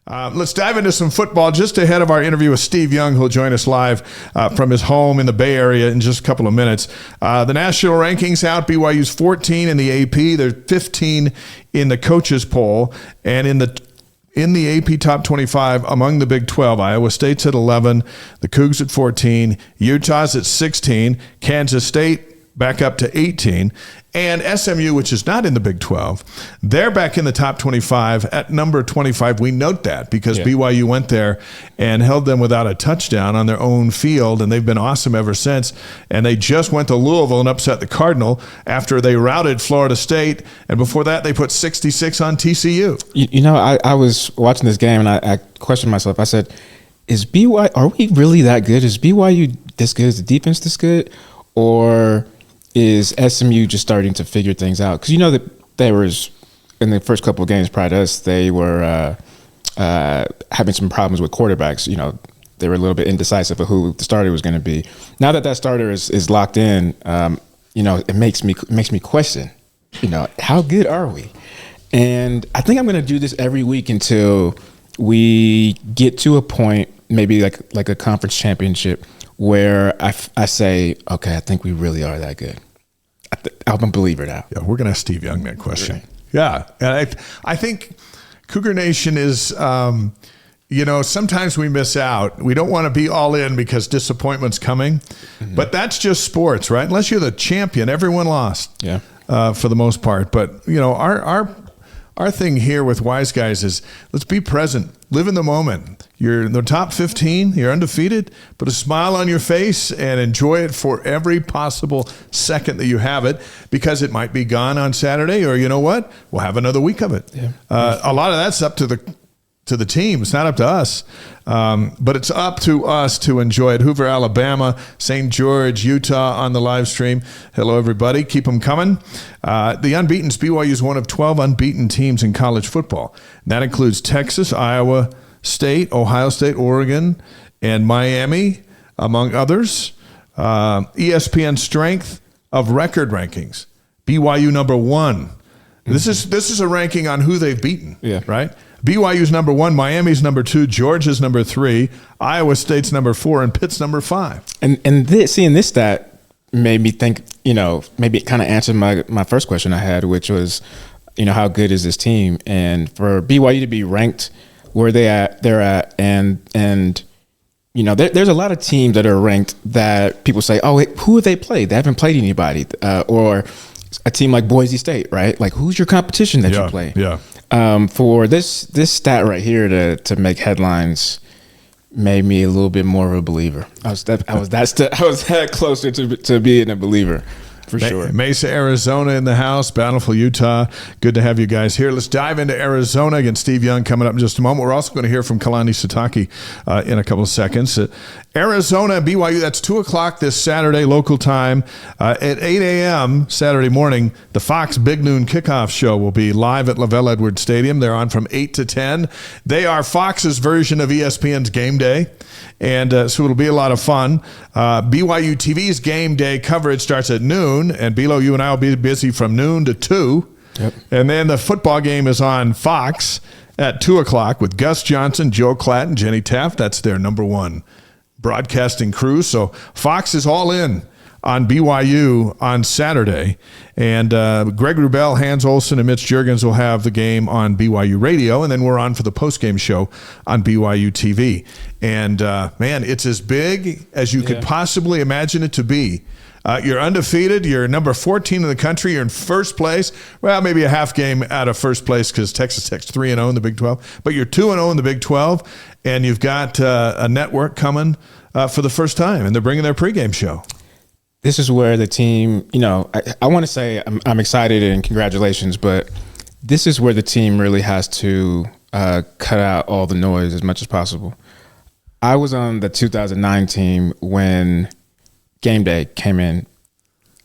Let's dive into some football just ahead of our interview with Steve Young, who'll join us live from his home in the Bay Area in just a couple of minutes. The national rankings out. BYU's 14 in the AP. They're 15 in the coaches poll. And in the AP top 25 among the Big 12, Iowa State's at 11, the Cougs at 14, Utah's at 16, Kansas State back up to 18, and SMU, which is not in the Big 12, they're back in the top 25 at number 25. We note that because BYU went there and held them without a touchdown on their own field, and they've been awesome ever since. And they just went to Louisville and upset the Cardinal after they routed Florida State, and before that they put 66 on TCU. You know, I was watching this game and I questioned myself. I said, are we really that good? Is BYU this good? Is the defense this good? Or is SMU just starting to figure things out? Because you know that they was in the first couple of games prior to us, they were having some problems with quarterbacks. You know, they were a little bit indecisive of who the starter was going to be. Now that starter is locked in, you know, it makes me question, you know, how good are we? And I think I'm going to do this every week until we get to a point, maybe like a conference championship, where I say, okay, I think we really are that good. I'm a believer now. Yeah, we're going to ask Steve Young that question. Right. Yeah, and I think Cougar Nation is, you know, sometimes we miss out. We don't want to be all in because disappointment's coming, but that's just sports, right? Unless you're the champion, everyone lost. Yeah, for the most part. But you know, our thing here with Wise Guys is let's be present, live in the moment. You're in the top 15, you're undefeated, put a smile on your face and enjoy it for every possible second that you have it, because it might be gone on Saturday, or you know what? We'll have another week of it. Yeah. A lot of that's up to the team. It's not up to us, but it's up to us to enjoy it. Hoover, Alabama, St. George, Utah on the live stream. Hello, everybody. Keep them coming. The unbeaten BYU is one of 12 unbeaten teams in college football. And that includes Texas, Iowa State, Ohio State, Oregon, and Miami, among others. ESPN strength of record rankings. BYU number 1. This is a ranking on who they've beaten, right? BYU's number 1, Miami's number 2, Georgia's number 3, Iowa State's number 4, and Pitt's number 5. And seeing this stat made me think, you know, maybe it kind of answered my first question I had, which was, you know, how good is this team? And for BYU to be ranked where they're at, and you know, there's a lot of teams that are ranked that people say, oh, who have they played? They haven't played anybody, or a team like Boise State, right? Like, who's your competition that you play? Yeah. For this stat right here to make headlines made me a little bit more of a believer. I was that closer to being a believer. For sure. Mesa, Arizona in the house, Bountiful, Utah. Good to have you guys here. Let's dive into Arizona against Steve Young coming up in just a moment. We're also going to hear from Kalani Sitake in a couple of seconds. Arizona, BYU, that's 2 o'clock this Saturday, local time. At 8 a.m. Saturday morning, the Fox Big Noon Kickoff show will be live at Lavell Edwards Stadium. They're on from 8 to 10. They are Fox's version of ESPN's Game Day. And so it'll be a lot of fun. BYU TV's game day coverage starts at noon, and Bilo, you and I will be busy from noon to 2. Yep. And then the football game is on Fox at 2 o'clock with Gus Johnson, Joe Klatt, and Jenny Taft. That's their number 1 broadcasting crew. So Fox is all in on BYU on Saturday. And Greg Wrubell, Hans Olsen, and Mitch Juergens will have the game on BYU Radio, and then we're on for the postgame show on BYU TV. And, man, it's as big as you could possibly imagine it to be. You're undefeated. You're number 14 in the country. You're in first place. Well, maybe a half game out of first place because Texas Tech's 3-0 in the Big 12. But you're 2-0 in the Big 12, and you've got a network coming for the first time, and they're bringing their pregame show. This is where the team, you know, I want to say I'm excited and congratulations, but this is where the team really has to cut out all the noise as much as possible. I was on the 2009 team when game day came in.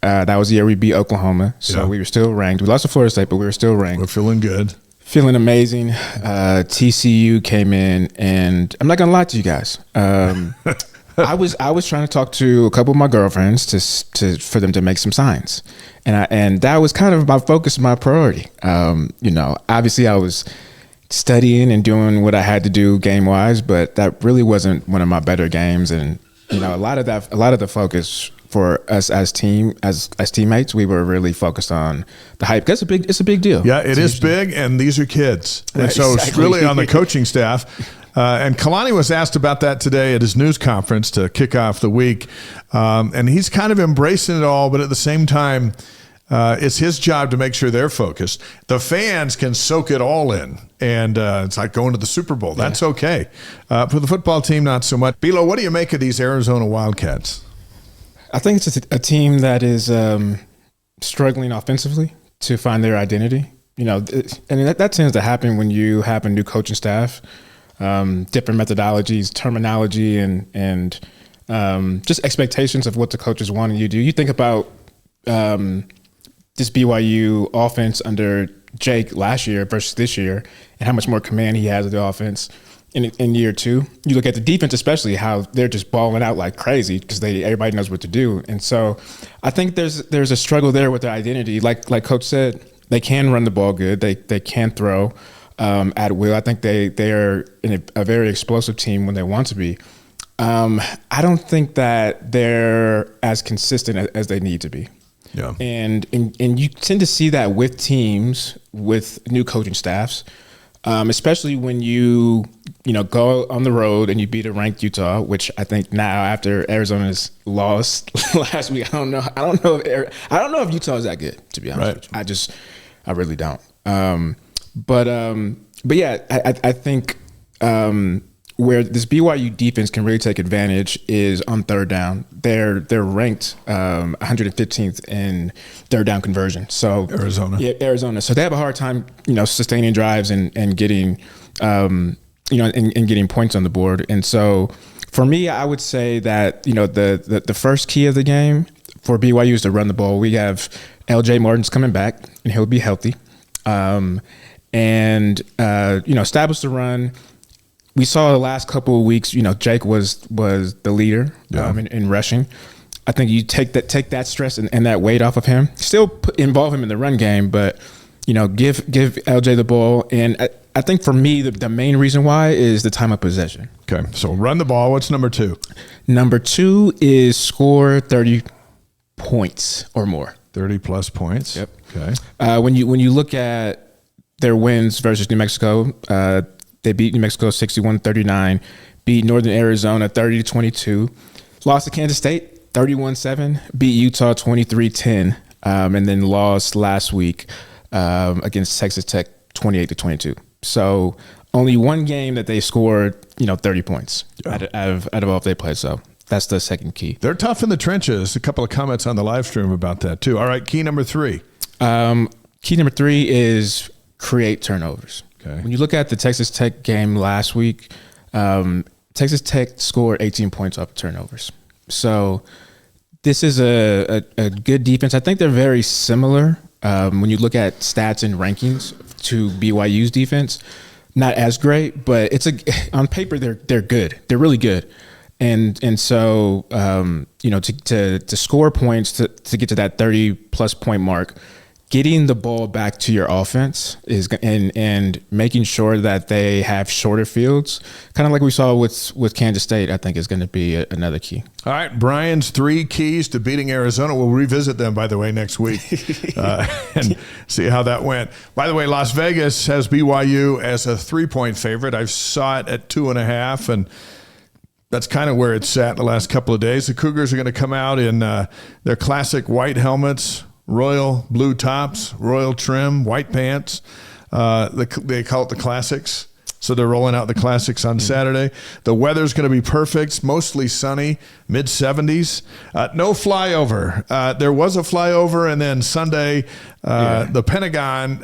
That was the year we beat Oklahoma, so we were still ranked. We lost to Florida State, but we were still ranked. We're feeling good. Feeling amazing. TCU came in, and I'm not going to lie to you guys. I was trying to talk to a couple of my girlfriends for them to make some signs, and that was kind of my focus, my priority. You know, obviously I was studying and doing what I had to do game wise, but that really wasn't one of my better games. And a lot of the focus for us as teammates, we were really focused on the hype. That's it's a big deal. Yeah, it is big, and these are kids, and so it's really on the coaching staff. And Kalani was asked about that today at his news conference to kick off the week, and he's kind of embracing it all, but at the same time, it's his job to make sure they're focused. The fans can soak it all in, and it's like going to the Super Bowl. That's okay. For the football team, not so much. Bilo, what do you make of these Arizona Wildcats? I think it's a team that is struggling offensively to find their identity. And that tends to happen when you have a new coaching staff, different methodologies, terminology, and just expectations of what the coaches want you to do. You think about this BYU offense under Jake last year versus this year, and how much more command he has of the offense in year two. You look at the defense, especially how they're just balling out like crazy because everybody knows what to do. And so I think there's a struggle there with their identity. Like Coach said, they can run the ball good. They can throw at will. I think they are a very explosive team when they want to be. I don't think that they're as consistent as they need to be. Yeah. And you tend to see that with teams with new coaching staffs, especially when you go on the road and you beat a ranked Utah, which I think now after Arizona's lost last week, I don't know if Utah is that good, to be honest with you. I really don't. But yeah, I think where this BYU defense can really take advantage is on third down. They're ranked 115th in third down conversion. So Arizona. So they have a hard time, sustaining drives and getting, and getting points on the board. And so for me, I would say that the first key of the game for BYU is to run the ball. We have LJ Martin's coming back, and he'll be healthy, establish the run. We saw the last couple of weeks, Jake was the leader in rushing. I think you take that stress and that weight off of him. Still involve him in the run game, but give LJ the ball. And I think for me, the main reason why is the time of possession. Okay, so run the ball. What's number two? Number two is score 30 points or more. 30-plus points. Yep. Okay. When you look at their wins versus New Mexico, they beat New Mexico 61-39, beat Northern Arizona 30-22, lost to Kansas State 31-7, beat Utah 23-10, and then lost last week against Texas Tech 28-22. So only one game that they scored, 30 points out of all they played. So that's the second key. They're tough in the trenches. A couple of comments on the live stream about that too. All right, key number three. Key number three is create turnovers. Okay. When you look at the Texas Tech game last week, Texas Tech scored 18 points off of turnovers. So this is a good defense. I think they're very similar when you look at stats and rankings to BYU's defense. Not as great, but on paper they're good. They're really good. And so to score points to get to that 30-plus point mark, getting the ball back to your offense and making sure that they have shorter fields, kind of like we saw with Kansas State, I think is going to be another key. All right, Brian's three keys to beating Arizona. We'll revisit them, by the way, next week and see how that went. By the way, Las Vegas has BYU as a 3-point favorite. I saw it at 2.5, and that's kind of where it's sat the last couple of days. The Cougars are going to come out in their classic white helmets, royal blue tops, royal trim, white pants. They call it the classics. So they're rolling out the classics on Saturday. The weather's going to be perfect, mostly sunny, mid-70s. No flyover. There was a flyover, and then Sunday, the Pentagon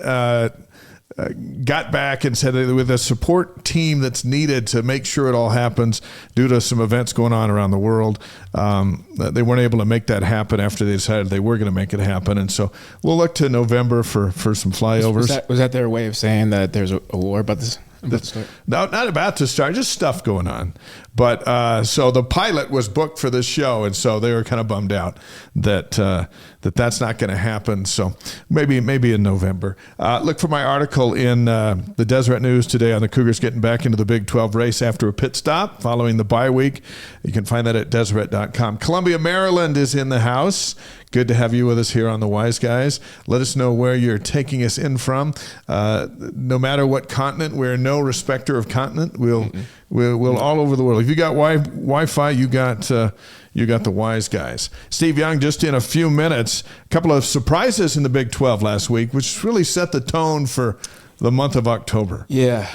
got back and said that with a support team that's needed to make sure it all happens due to some events going on around the world, they weren't able to make that happen after they decided they were going to make it happen. And so we'll look to November for some flyovers. Was that their way of saying that there's a war about this? No, not about to start, just stuff going on. But so the pilot was booked for this show, and so they were kind of bummed out that that's not going to happen. So maybe in November. Look for my article in the Deseret News today on the Cougars getting back into the Big 12 race after a pit stop following the bye week. You can find that at Deseret.com. Columbia, Maryland is in the house. Good to have you with us here on the Wise Guys. Let us know where you're taking us in from. No matter what continent, we're no respecter of continent. We'll all over the world. If you got Wi-Fi, you got the Wise Guys. Steve Young, just in a few minutes, a couple of surprises in the Big 12 last week, which really set the tone for the month of October. Yeah,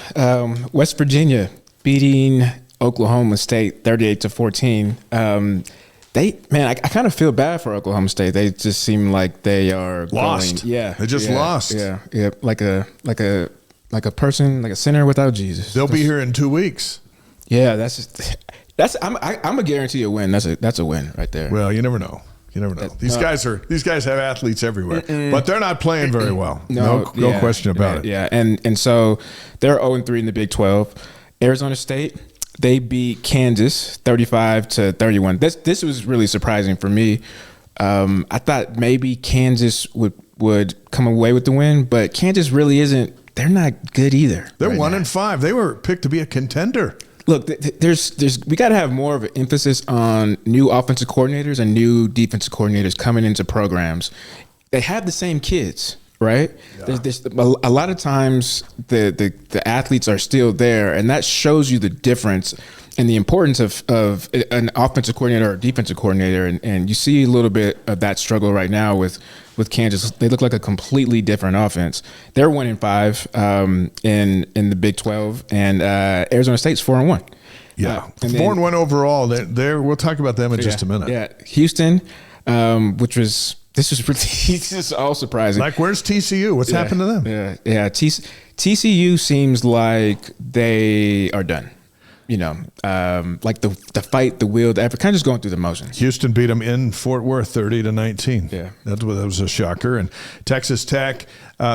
West Virginia beating Oklahoma State 38-14. I kind of feel bad for Oklahoma State. They just seem like they are lost. They just lost. Yeah, like a person, like a sinner without Jesus. They'll be here in 2 weeks. Yeah, I'm gonna guarantee a win. That's a win right there. Well, you never know. These guys have athletes everywhere, but they're not playing very well. No question about it. Yeah, and so they're 0-3 in the Big 12. Arizona State, they beat Kansas 35-31. This was really surprising for me. I thought maybe Kansas would come away with the win, but Kansas really isn't. They're not good either. They're 1-5. They were picked to be a contender. Look, we got to have more of an emphasis on new offensive coordinators and new defensive coordinators coming into programs. They have the same kids, right? Yeah. There's a lot of times the athletes are still there, and that shows you the difference and the importance of an offensive coordinator or defensive coordinator. And you see a little bit of that struggle right now with Kansas. They look like a completely different offense. They're 1-5 in the Big 12, and Arizona State's 4-1. Yeah, 4-1 overall. We'll talk about them in just a minute. Yeah, Houston, this was really this is all surprising. Like, where's TCU? What's happened to them? Yeah. TCU seems like they are done. Like the fight, the will, the effort, kind of just going through the motions. Houston beat them in Fort Worth 30-19. Yeah. That was a shocker. And Texas Tech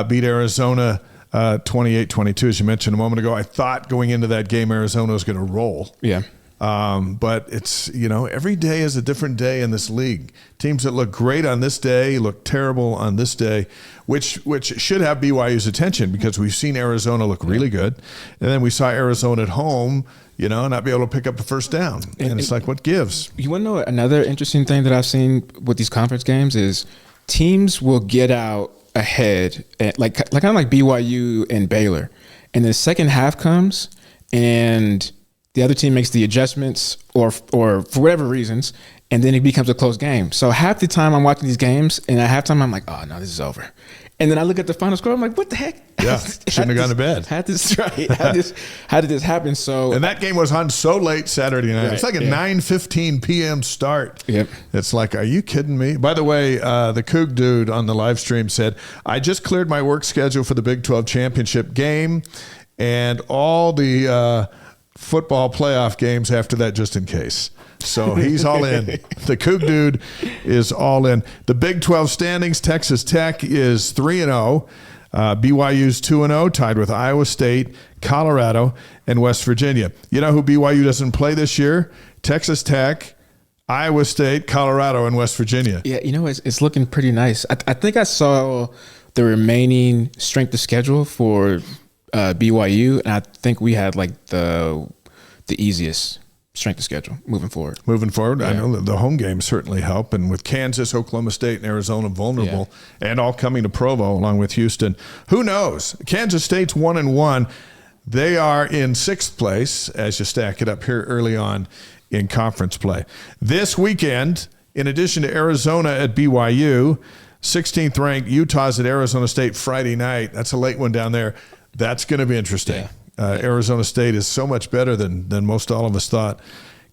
beat Arizona 28-22, as you mentioned a moment ago. I thought going into that game Arizona was going to roll. Yeah. But it's, every day is a different day in this league. Teams that look great on this day look terrible on this day, which should have BYU's attention, because we've seen Arizona look really good. And then we saw Arizona at home, not be able to pick up a first down. And it's like, what gives? You want to know another interesting thing that I've seen with these conference games is teams will get out ahead, like kind of like BYU and Baylor. And the second half comes and the other team makes the adjustments or for whatever reasons, and then it becomes a close game. So half the time I'm watching these games, and at halftime I'm like, oh, no, this is over. And then I look at the final score, I'm like, what the heck? Yeah, shouldn't have gone to bed. How did this happen? So, and that game was on so late Saturday night. Right, it's like a 9:15 p.m. start. Yep. It's like, are you kidding me? By the way, the Coug dude on the live stream said, I just cleared my work schedule for the Big 12 championship game and all the football playoff games after that, just in case. So he's all in. The Coug dude is all in. The Big 12 standings, Texas Tech is 3-0. BYU's 2-0, tied with Iowa State, Colorado, and West Virginia. You know who BYU doesn't play this year? Texas Tech, Iowa State, Colorado, and West Virginia. Yeah, it's looking pretty nice. I think I saw the remaining strength of schedule for BYU, and I think we had like the easiest strength of schedule moving forward. Yeah. I know the home games certainly help, and with Kansas, Oklahoma State, and Arizona vulnerable, and all coming to Provo along with Houston, who knows? Kansas State's 1-1. They are in 6th place as you stack it up here early on in conference play. This weekend, in addition to Arizona at BYU, 16th ranked Utah's at Arizona State Friday night. That's a late one down there. That's going to be interesting. Yeah. Arizona State is so much better than most all of us thought.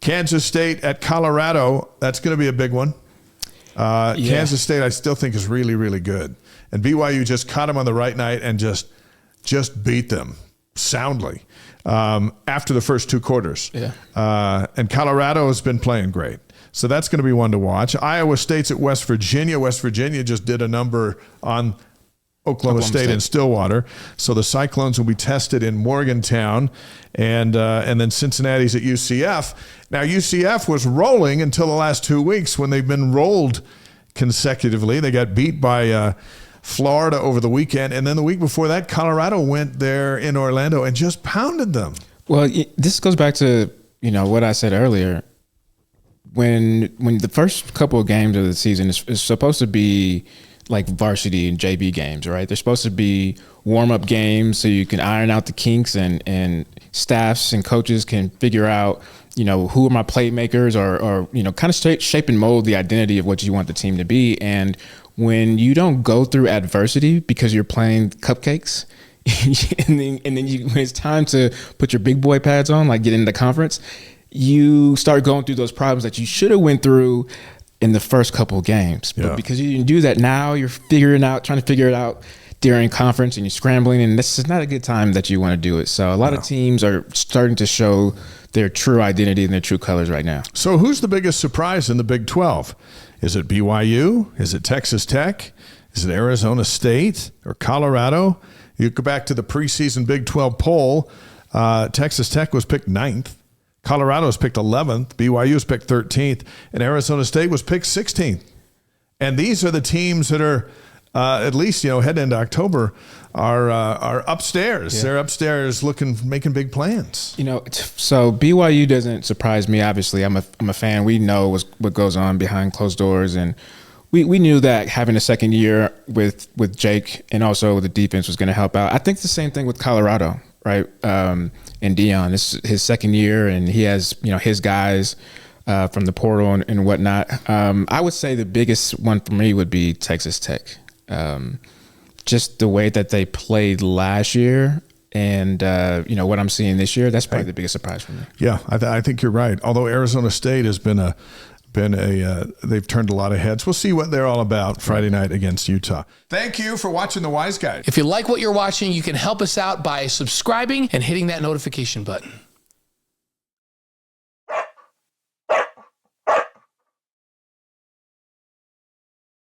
Kansas State at Colorado, that's going to be a big one. Kansas State, I still think, is really, really good. And BYU just caught them on the right night and just beat them soundly after the first 2 quarters. Yeah. And Colorado has been playing great. So that's going to be one to watch. Iowa State's at West Virginia. West Virginia just did a number on Oklahoma State in Stillwater. So the Cyclones will be tested in Morgantown, and then Cincinnati's at UCF. Now, UCF was rolling until the last 2 weeks when they've been rolled consecutively. They got beat by Florida over the weekend. And then the week before that, Colorado went there in Orlando and just pounded them. Well, this goes back to, what I said earlier. When the first couple of games of the season is supposed to be like varsity and JV games, right? They're supposed to be warm-up games so you can iron out the kinks and staffs and coaches can figure out, who are my playmakers or kind of shape and mold the identity of what you want the team to be. And when you don't go through adversity because you're playing cupcakes, and then when it's time to put your big boy pads on, like get into the conference, you start going through those problems that you should have went through in the first couple of games. But because you didn't do that, now you're trying to figure it out during conference, and you're scrambling, and this is not a good time that you want to do it. So a lot of teams are starting to show their true identity and their true colors right now. So who's the biggest surprise in the Big 12? Is it BYU? Is it Texas Tech? Is it Arizona State or Colorado? You go back to the preseason Big 12 poll. Texas Tech was picked 9th. Colorado was picked 11th. BYU was picked 13th. And Arizona State was picked 16th. And these are the teams that are, at least, heading into October, are upstairs. Yeah. They're upstairs making big plans. So BYU doesn't surprise me. Obviously, I'm a fan. We know what goes on behind closed doors, and we knew that having a second year with Jake and also the defense was going to help out. I think the same thing with Colorado, right? And Dion, this is his second year, and he has his guys from the portal and whatnot. I would say the biggest one for me would be Texas Tech. Just the way that they played last year and, what I'm seeing this year, that's probably the biggest surprise for me. Yeah, I think you're right. Although Arizona State has been they've turned a lot of heads. We'll see what they're all about Friday night against Utah. Thank you for watching The Wise Guy. If you like what you're watching, you can help us out by subscribing and hitting that notification button.